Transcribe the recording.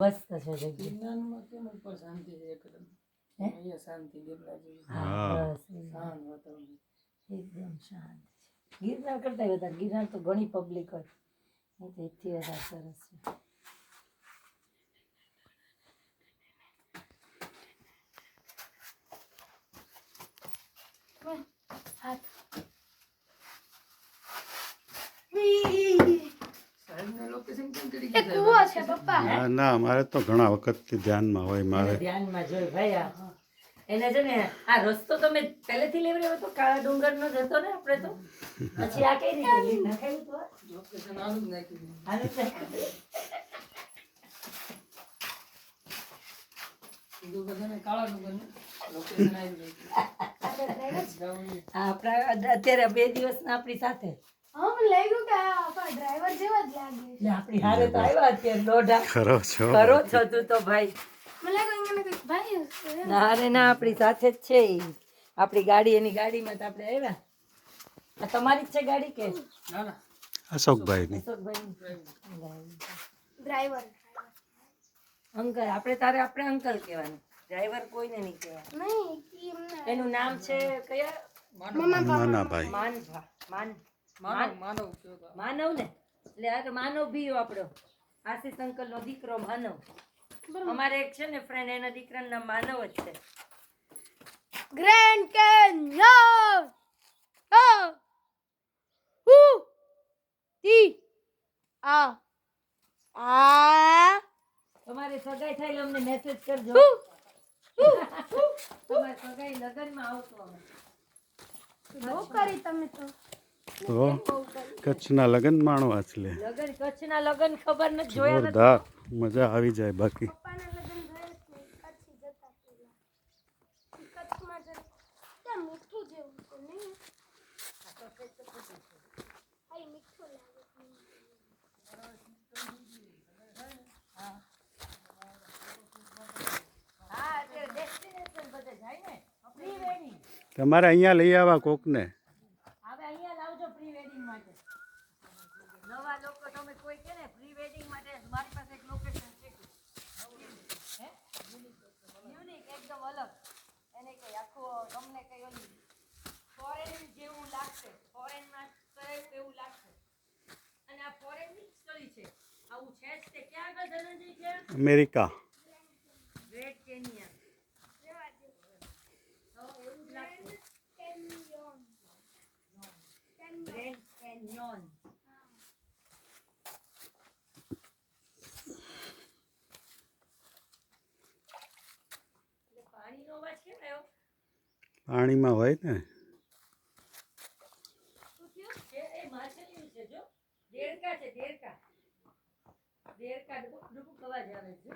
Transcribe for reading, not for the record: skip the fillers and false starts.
મસ્ત છે જગ્યા. ગિરનારમાં કેમ ઉપર શાંતિ છે એકદમ. અહીંયા શાંતિ ગિરનાર જેવી. હા બસ શાંત વાતાવરણ. એકદમ શાંત છે. ગિરનાર કરતા વધારે ગિરનાર તો ઘણી પબ્લિક હોય એ તો એથી વધારે સરસ છે. ના ના અમારે તો ઘણા વખતથી ધ્યાનમાં હોય મારે ધ્યાનમાં જોઈ ભાઈ આ એને છે ને આ રસ્તો તો મેં પહેલેથી લેવડ્યો હતો કાળા ડુંગર નો જતો ને આપણે તો પછી આ કઈ રીતે લીધ નાખાયું તો લોકેશન આનું જ નાખી દીધું. આનું જ નાખ્યું. કીધું કે છે ને કાળા ડુંગરનું લોકેશન આવી ગયું. આપણા અત્યારે 2 દિવસના આપણી સાથે ડ્રાઈવર જેવા જ લાગે. ને આપણી હારે તો આવ્યા અત્યારે દોઢા ખરો છો કરો છો તું તો ભાઈ. મને લાગે અહીંયા કંઈક ભાઈ હશે. ના રે ના આપણી સાથે જ છે ઈ. આપણી ગાડી એની ગાડીમાં તો આપણે આવ્યા. આ તમારી જ છે ગાડી કે ના ના અશોકભાઈની અશોકભાઈ ડ્રાઈવર અંકલ આપણે તારે આપણે અંકલ કહેવાનું ડ્રાઈવર કોઈને નહીં કહેવાનું. નહીં એમને એનું નામ છે કયા નાનાભાઈ માનભા માન માનવ માનવ કયો તો. માનવ ને એટલે આ તો માનવ ભીયો આપણો આશીષ અંકલ નો દીકરો માનવ. અમારે એક છે ને ફ્રેન્ડ એના દીકરાનું નામ માનવ જ છે. ગ્રેન્ડ કેન્યન ટી આ તમારે સગાઈ થાય એટલે અમને મેસેજ કરજો. તમારે સગાઈ લગનમાં આવતો અમે. બહુ કરી તમે તો તો કચ્છના લગ્ન માણવા છે લે લગન કચ્છના લગન ખબર નથી જોયા નથી. જોરદાર મજા આવી જાય બાકી પપ્પાના લગ્ન જોયા જ નહીં. કચ્છી જતા પહેલા કચ્છમાં જ ત્યાં મીઠું જેવું છે નહીં આ મીઠું લાગે હા અત્યારે ડેસ્ટિનેશન બધે જાય ને પ્રી વેડિંગ. તમારે અહીંયા લઈ આવવા કોકને હવે અહીંયા લાવજો પ્રી વેડિંગ માટે. નવા લોકો તમે કોઈ કે ને પ્રી વેડિંગ માટે મારી પાસે એક લોકેશન છે હે યુનિક એકદમ અલગ. એને કઈ આખું તમને કઈ ઓલી ફોરેન જેવું લાગશે. ફોરેનમાં કરાયું એવું લાગશે અને આ ફોરેનની જ સ્થળી છે. આવું છે જ તે ક્યાં આગળ ધનંજય છે અમેરિકા ગ્રેટ કેનિયન. તો એવું જ લાગશે ગ્રેટ કેનિયન. પાણીનો અવાજ કેમ આવ્યો? પાણીમાં હોય ને એ માછલીઓ છે જો દેડકા છે દેડકા ડુબુક ડુબુક અવાજ આવે છે.